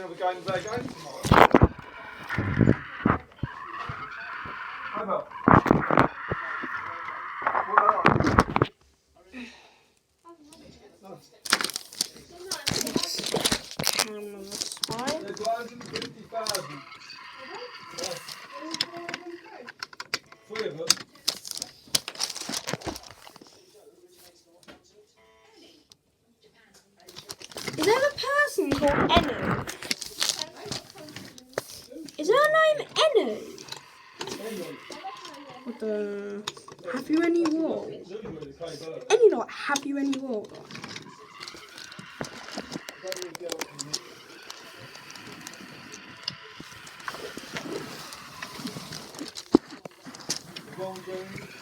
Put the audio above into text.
are we going there again tomorrow? Over. There's 150,000. Three of them. Is there a person called Enu? Is her name Enu? What the? Have you any wool? Any like, have you any wool? Go on, James.